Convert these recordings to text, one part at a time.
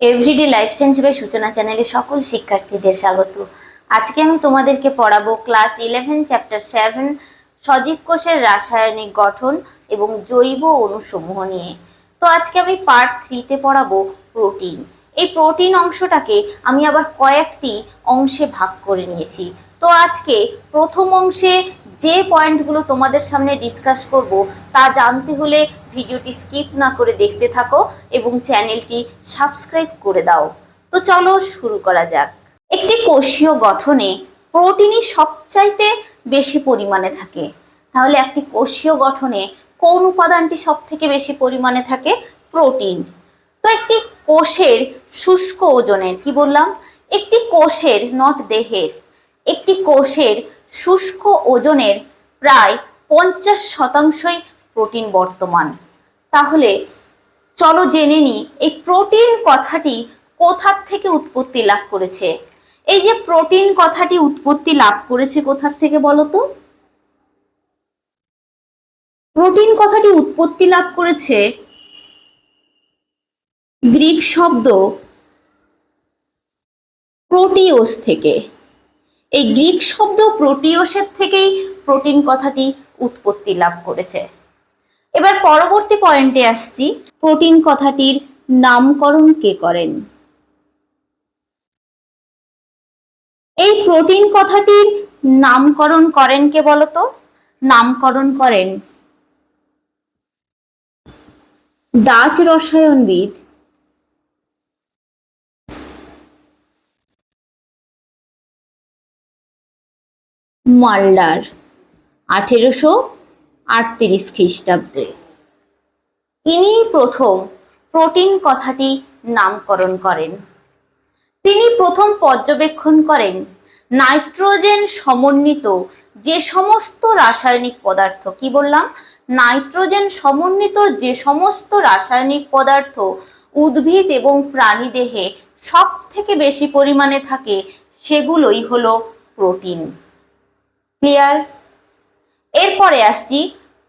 Everyday life change by সূচনা চ্যানেলে সকল শিক্ষার্থীদের স্বাগত। আজকে আমি তোমাদেরকে পড়াবো ক্লাস 11 চ্যাপ্টার 7 সজীব কোষের রাসায়নিক গঠন এবং জৈব অণুসমূহ নিয়ে। তো আজকে আমি পার্ট 3-তে পড়াবো প্রোটিন। এই প্রোটিন অংশটাকে আমি আবার কয়েকটি অংশে ভাগ করে নিয়েছি। তো আজকে প্রথম অংশে যে পয়েন্টগুলো তোমাদের সামনে ডিসকাস করব তা জানতে হলে ভিডিওটি স্কিপ না করে দেখতে থাকো এবং চ্যানেলটি সাবস্ক্রাইব করে দাও। তো চলো শুরু করা যাক। একটি কোষীয় গঠনে প্রোটিনই সবচাইতে বেশি পরিমাণে থাকে। তাহলে একটি কোষীয় গঠনে কোন উপাদানটি সব থেকে বেশি পরিমাণে থাকে? প্রোটিন। তো একটি কোষের শুষ্ক ওজনের, কি বললাম, একটি কোষের, নট দেহের, একটি কোষের শুষ্ক ওজনের প্রায় 50% প্রোটিন বর্তমান। তাহলে চলো জেনে নিই এই প্রোটিন কথাটি কোথা থেকে উৎপত্তি লাভ করেছে। এই যে প্রোটিন কথাটি উৎপত্তি লাভ করেছে কোথা থেকে বলো তো? প্রোটিন কথাটি উৎপত্তি লাভ করেছে গ্রিক শব্দ প্রোটিওস থেকে। এই গ্রিক শব্দ প্রোটিওসের থেকেই প্রোটিন কথাটি উৎপত্তি লাভ করেছে। এবার পরবর্তী পয়েন্টে আসছি, প্রোটিন কথাটির নামকরণ কে করেন? এই প্রোটিন কথাটির নামকরণ করেন কে বলতো? নামকরণ করেন ডাচ রসায়নবিদ মাল্ডার 1838 খ্রিস্টাব্দে। ইনি প্রথম প্রোটিন কথাটি নামকরণ করেন। তিনি প্রথম পর্যবেক্ষণ করেন নাইট্রোজেন সমন্বিত যে সমস্ত রাসায়নিক পদার্থ, কি বললাম, নাইট্রোজেন সমন্বিত যে সমস্ত রাসায়নিক পদার্থ উদ্ভিদ এবং প্রাণীদেহে সব থেকে বেশি পরিমাণে থাকে সেগুলোই হলো প্রোটিন। ক্লিয়ার? এরপরে আসছি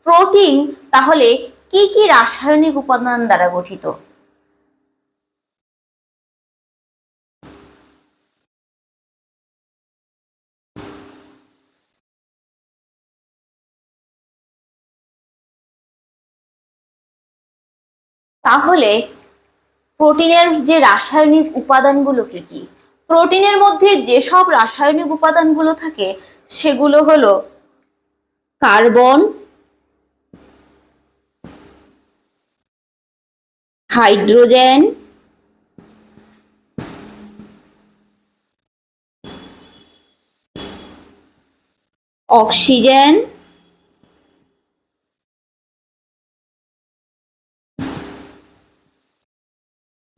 প্রোটিন তাহলে কি কি রাসায়নিক উপাদান দ্বারা গঠিত। তাহলে প্রোটিনের যে রাসায়নিক উপাদানগুলো কি কি? প্রোটিনের মধ্যে যেসব রাসায়নিক উপাদানগুলো থাকে সেগুলো হলো carbon, hydrogen, oxygen,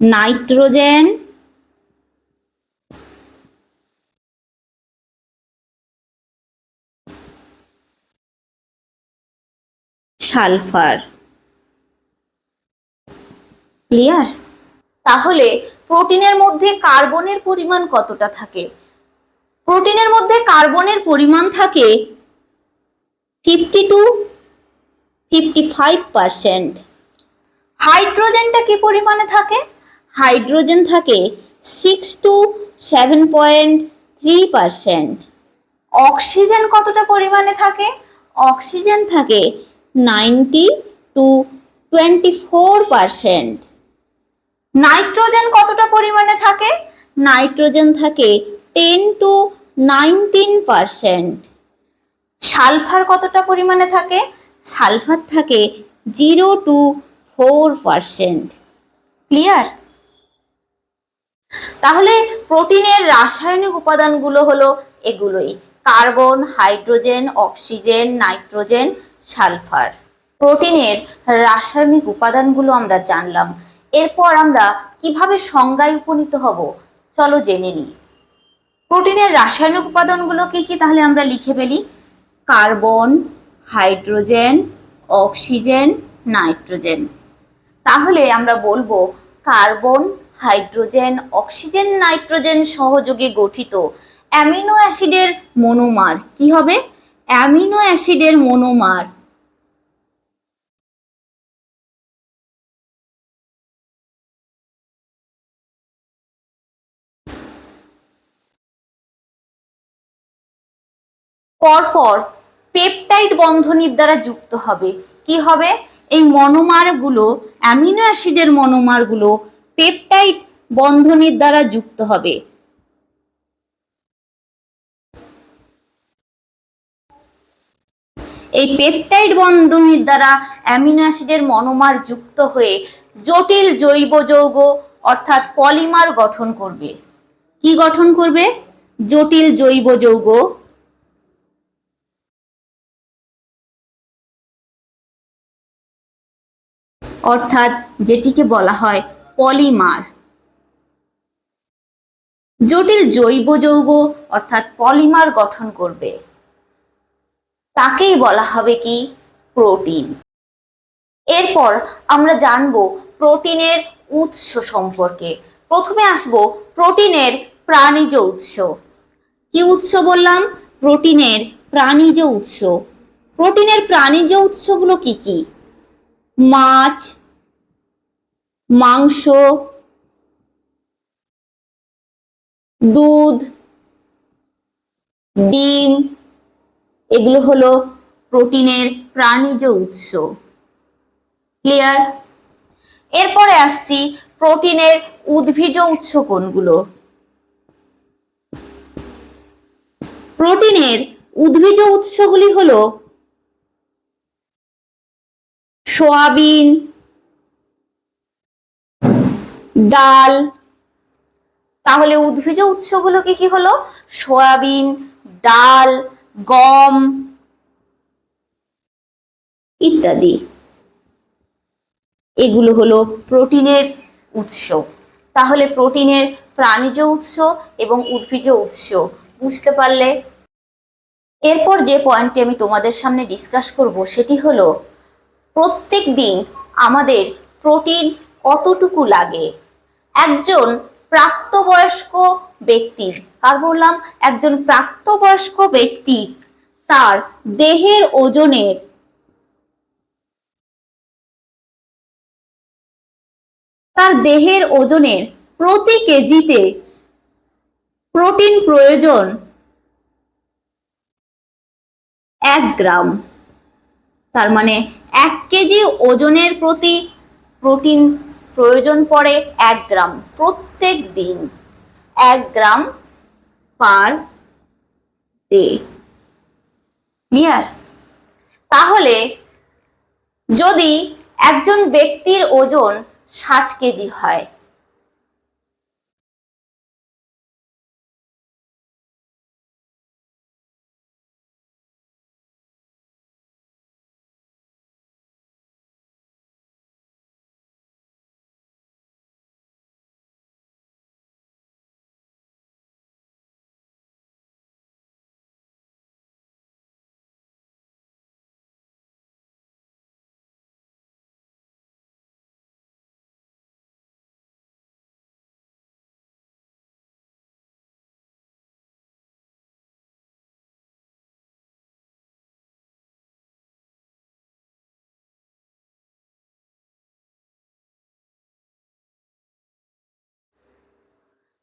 nitrogen, sulphur. Clear? তাহলে প্রোটিনের মধ্যে কার্বনের পরিমাণ কতটা থাকে? প্রোটিনের মধ্যে কার্বনের পরিমাণ থাকে 50 to 55%। হাইড্রোজেনটা কি পরিমাণে থাকে? হাইড্রোজেন থাকে 6 to 7.3%। অক্সিজেন কতটা পরিমাণে থাকে? অক্সিজেন থাকে 90 to 24%। নাইট্রোজেন কতটা পরিমাণে থাকে? নাইট্রোজেন থাকে 10 to 19%। সালফার কতটা পরিমাণে থাকে? সালফার থাকে 0 to 4%। ক্লিয়ার? তাহলে প্রোটিনের রাসায়নিক উপাদানগুলো হলো এগুলোই, carbon, hydrogen, oxygen, nitrogen, sulphur. প্রোটিনের রাসায়নিক উপাদানগুলো আমরা জানলাম। এরপর আমরা কিভাবে সংজ্ঞায় উপনীত হব চলো জেনে নিই। প্রোটিনের রাসায়নিক উপাদানগুলো কি কি তাহলে আমরা লিখে ফেলি। Carbon, hydrogen, oxygen, nitrogen. তাহলে আমরা বলবো কার্বন, হাইড্রোজেন, অক্সিজেন, নাইট্রোজেন সহযোগে গঠিত অ্যামিনো অ্যাসিডের মনোমার কি হবে? অ্যামিনো অ্যাসিডের মনোমার পরপর পেপটাইড বন্ধনীর দ্বারা যুক্ত হবে। কি হবে? এই মনোমারগুলো, অ্যামিনো অ্যাসিডের মনোমারগুলো পেপটাইড বন্ধনীর দ্বারা যুক্ত হবে। এই পেপটাইড বন্ধনীর দ্বারা অ্যামিনো অ্যাসিডের মনোমার যুক্ত হয়ে জটিল জৈব যৌগ অর্থাৎ পলিমার গঠন করবে। কি গঠন করবে? জটিল জৈব যৌগ। অর্থাৎ যেটিকে বলা হয় পলিমার। জটিল জৈব যৌগ অর্থাৎ পলিমার গঠন করবে, তাকেই বলা হবে কি? প্রোটিন। এরপর আমরা জানবো প্রোটিনের উৎস সম্পর্কে। প্রথমে আসবো প্রোটিনের প্রাণীজ উৎস। কি উৎস বললাম? প্রোটিনের প্রাণীজ উৎস। প্রোটিনের প্রাণীজ উৎসগুলো কি কি? মাছ, মাংস, দুধ, ডিম, এগুলো হলো প্রোটিনের প্রাণীজ উৎস। ক্লিয়ার? এরপরে আসছি প্রোটিনের উদ্ভিজ উৎস কোনগুলো। প্রোটিনের উদ্ভিজ উৎসগুলি হলো সয়াবিন, ডাল। তাহলে উদ্ভিজ উৎসগুলো কি কি হলো? সয়াবিন, ডাল, গম ইত্যাদি। এগুলো হলো প্রোটিনের উৎস। তাহলে প্রোটিনের প্রাণীজ উৎস এবং উদ্ভিজ উৎস বুঝতে পারলে? এরপর যে পয়েন্টটি আমি তোমাদের সামনে ডিসকাস করব সেটি হলো প্রত্যেক দিন আমাদের প্রোটিন কতটুকু লাগে। একজন প্রাপ্তবয়স্ক ব্যক্তির, কার বললাম? একজন প্রাপ্তবয়স্ক ব্যক্তির তার দেহের ওজনের প্রতি কেজিতে প্রোটিন প্রয়োজন 1 গ্রাম। তার মানে 1 কেজি ওজনের প্রতি প্রোটিন প্রয়োজন পড়ে 1 গ্রাম প্রত্যেক দিন। 1 গ্রাম পার ডে। ক্লিয়ার? তাহলে যদি একজন ব্যক্তির ওজন 60 কেজি হয়,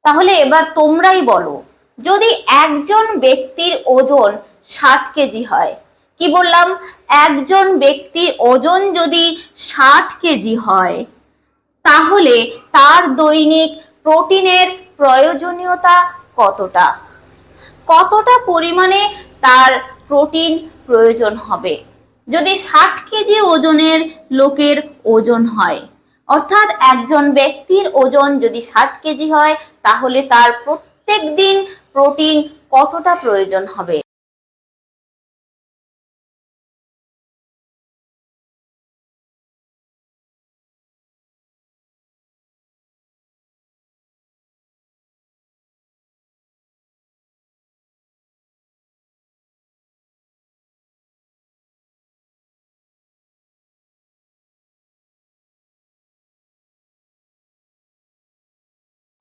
তাহলে এবার তোমরাই বলো, যদি একজন ব্যক্তির ওজন 60 কেজি হয়, কি বললাম? একজন ব্যক্তির ওজন যদি 60 কেজি হয়, তাহলে তার দৈনিক প্রোটিনের প্রয়োজনীয়তা কতটা? কতটা পরিমাণে তার প্রোটিন প্রয়োজন হবে যদি 60 কেজি ওজনের লোকের ওজন হয়? অর্থাৎ একজন ব্যক্তির ওজন যদি 60 কেজি হয়, তাহলে তার প্রত্যেক দিন প্রোটিন কতটা প্রয়োজন হবে?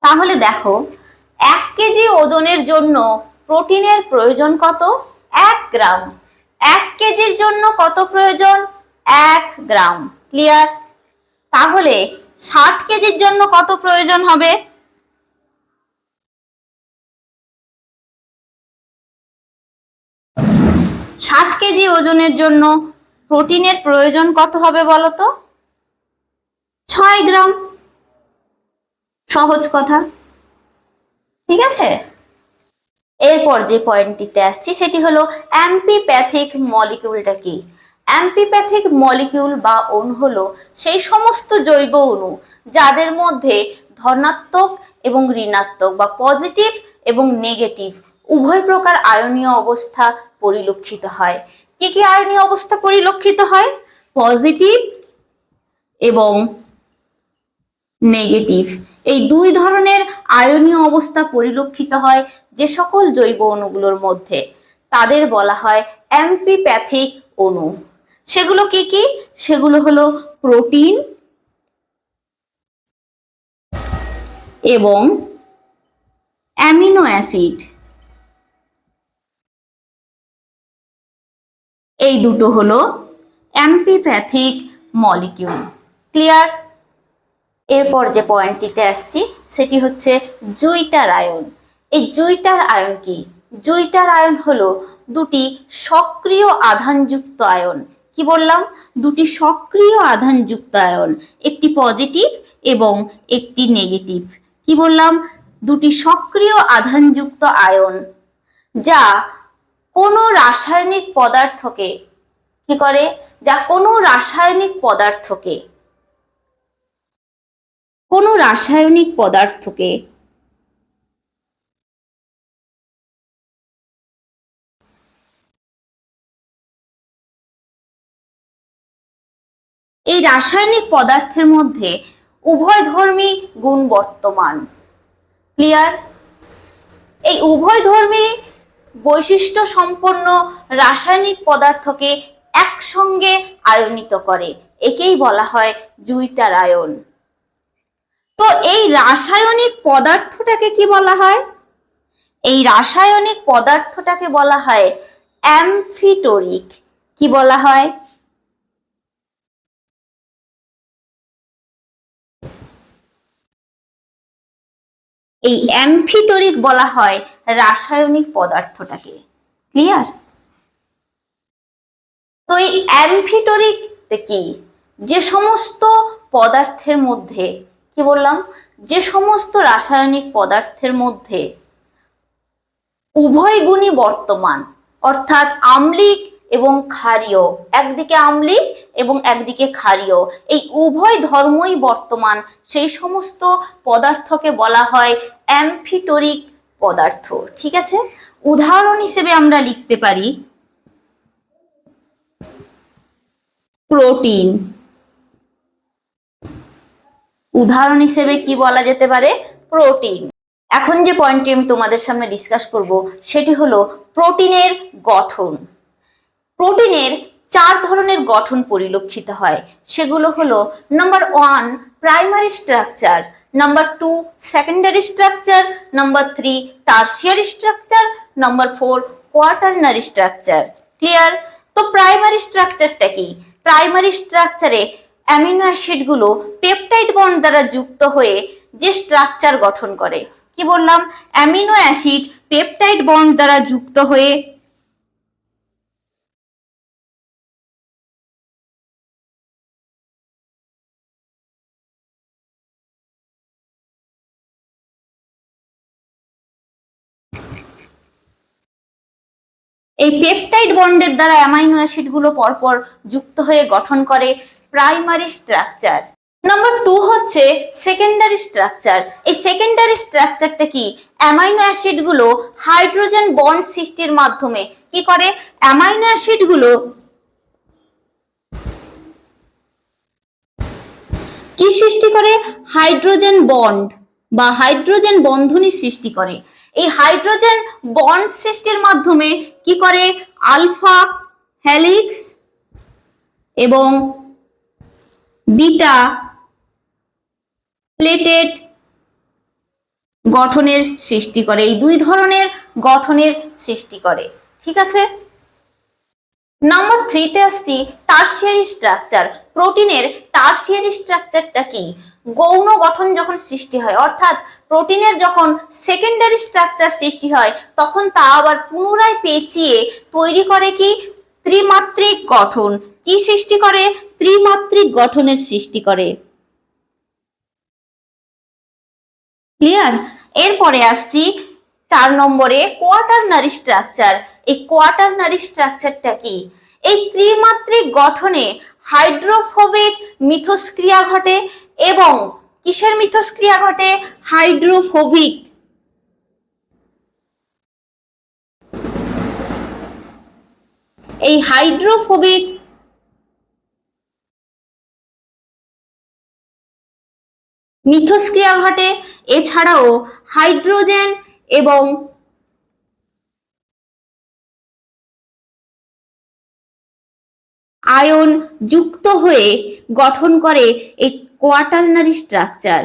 তাহলে দেখো, 1 কেজি ওজনের জন্য প্রোটিনের প্রয়োজন কত? 1 গ্রাম। 1 কেজির জন্য কত প্রয়োজন? 1 গ্রাম। ক্লিয়ার? তাহলে 60 কেজির জন্য কত প্রয়োজন হবে? 60 কেজি ওজনের জন্য প্রোটিনের প্রয়োজন কত হবে বলো তো? 6 গ্রাম। সহজ কথা, ঠিক আছে। এরপর যে পয়েন্টটিতে আসছি সেটি হলো অ্যাম্পিপ্যাথিক মলিকিউলটা কি? অ্যাম্পিপ্যাথিক মলিকিউল বা অণু হলো সেই সমস্ত জৈব অণু যাদের মধ্যে ধনাত্মক এবং ঋণাত্মক বা পজিটিভ এবং নেগেটিভ উভয় প্রকার আয়নীয় অবস্থা পরিলক্ষিত হয়। কি কি আয়নীয় অবস্থা পরিলক্ষিত হয়? পজিটিভ এবং নেগেটিভ, এই দুই ধরনের আয়নীয় অবস্থা পরিলক্ষিত হয় যে সকল জৈব অণুগুলোর মধ্যে, তাদের বলা হয় অ্যাম্পিপ্যাথিক অণু। সেগুলো কি কি? সেগুলো হলো প্রোটিন এবং অ্যামিনো অ্যাসিড, এই দুটো হলো অ্যাম্পিপ্যাথিক মলিকিউল। ক্লিয়ার? এরপর যে পয়েন্টটিতে আসছি সেটি হচ্ছে জুইটার আয়ন। এই জুইটার আয়ন কি? জুইটার আয়ন হলো দুটি সক্রিয় আধানযুক্ত আয়ন। কি বললাম? দুটি সক্রিয় আধানযুক্ত আয়ন, একটি পজিটিভ এবং একটি নেগেটিভ। কি বললাম? দুটি সক্রিয় আধানযুক্ত আয়ন যা কোনো রাসায়নিক পদার্থকে কি করে? যা কোনো রাসায়নিক পদার্থকে এই রাসায়নিক পদার্থের মধ্যে উভয়ধর্মী গুণ বর্তমান। ক্লিয়ার? এই উভয়ধর্মী বৈশিষ্ট্য সম্পন্ন রাসায়নিক পদার্থকে একসঙ্গে আয়নিত করে, একেই বলা হয় জুইটার আয়ন। তো এই রাসায়নিক পদার্থটাকে কি বলা হয়? এই রাসায়নিক পদার্থটাকে বলা হয় অ্যামফিটোরিক। কি বলা হয়? এই অ্যামফিটোরিক বলা হয় রাসায়নিক পদার্থটাকে। ক্লিয়ার? তো এই অ্যামফিটোরিক কি? যে সমস্ত পদার্থের মধ্যে, কি বললাম, যে সমস্ত রাসায়নিক পদার্থের মধ্যে উভয় গুণই বর্তমান, অর্থাৎ আম্লিক এবং ক্ষারীয়, একদিকে আম্লিক এবং একদিকে ক্ষারীয়, এই উভয় ধর্মই বর্তমান, সেই সমস্ত পদার্থকে বলা হয় অ্যামফিটোরিক পদার্থ। ঠিক আছে? উদাহরণ হিসেবে আমরা লিখতে পারি প্রোটিন। উদাহরণ হিসেবে কি বলা যেতে পারে? প্রোটিন। এখন যে পয়েন্টটি আমি তোমাদের সামনে ডিসকাস করব সেটি হলো প্রোটিনের গঠন। প্রোটিনের 4 ধরনের গঠন পরিলক্ষিত হয়। সেগুলো হলো number 1 primary structure, number 2 secondary structure, number 3 tertiary structure, number 4 quaternary structure. Clear? তো প্রাইমারি স্ট্রাকচারটা কি? প্রাইমারি স্ট্রাকচারে অ্যামিনো অ্যাসিডগুলো পেপটাইড বন্ড দ্বারা যুক্ত হয়ে যে স্ট্রাকচার গঠন করে। কি বললাম? অ্যামিনো অ্যাসিড পেপটাইড বন্ড দ্বারা যুক্ত হয়ে এই পেপটাইড বন্ডের দ্বারা অ্যামাইনো অ্যাসিড গুলো পরপর যুক্ত হয়ে গঠন করে প্রাইমারি স্ট্রাকচার। নাম্বার 2 হচ্ছে সেকেন্ডারি স্ট্রাকচার। এই সেকেন্ডারি স্ট্রাকচারটা কি? অ্যামাইনো অ্যাসিড গুলো হাইড্রোজেন বন্ড সৃষ্টির মাধ্যমে কি করে? অ্যামাইনো অ্যাসিড গুলো কি সৃষ্টি করে? হাইড্রোজেন বন্ড বা হাইড্রোজেন বন্ধনী সৃষ্টি করে। এই হাইড্রোজেন বন্ড সৃষ্টির মাধ্যমে কি করে? আলফা হেলিক্স এবং বিটা প্লেটেড গঠনের সৃষ্টি করে। এই দুই ধরনের গঠনের সৃষ্টি করে। ঠিক আছে? নাম্বার 3 তে আসছি টারসিয়ারি স্ট্রাকচার। প্রোটিনের টারসিয়ারি স্ট্রাকচারটা কি? গৌণ গঠন যখন সৃষ্টি হয়, অর্থাৎ প্রোটিনের যখন সেকেন্ডারি স্ট্রাকচার সৃষ্টি হয় তখন তা আবার পুনরায় পেঁচিয়ে তৈরি করে কি? ত্রিমাত্রিক গঠন কি সৃষ্টি করে? ত্রিমাত্রিক গঠনের সৃষ্টি করে। ক্লিয়ার? এরপরে আসছি 4 নম্বরে কোয়াটারনারি স্ট্রাকচার। এই কোয়াটারনারি স্ট্রাকচারটা কি? এই ত্রিমাত্রিক গঠনে হাইড্রোফোবিক মিথস্ক্রিয়া ঘটে এবং কিসের মিথস্ক্রিয়া ঘটে? হাইড্রোফোবিক। এই হাইড্রোফোবিক মিথস্ক্রিয়া ঘটে। এছাড়াও হাইড্রোজেন এবং আয়ন যুক্ত হয়ে গঠন করে এই কোয়াটারনারি স্ট্রাকচার।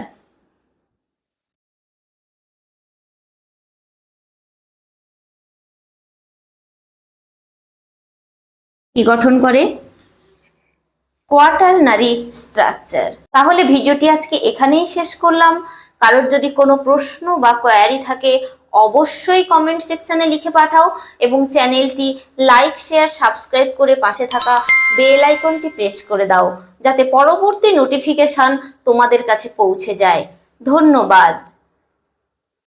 কি গঠন করে? Quaternary structure. তাহলে ভিডিওটি আজকে এখানেই শেষ করলাম। কারোর যদি কোনো প্রশ্ন বা কোয়ারি থাকে অবশ্যই কমেন্ট সেকশনে লিখে পাঠাও এবং চ্যানেলটি লাইক, শেয়ার, সাবস্ক্রাইব করে পাশে থাকা বেল আইকনটি প্রেস করে দাও যাতে পরবর্তী নোটিফিকেশন তোমাদের কাছে পৌঁছে যায়। ধন্যবাদ।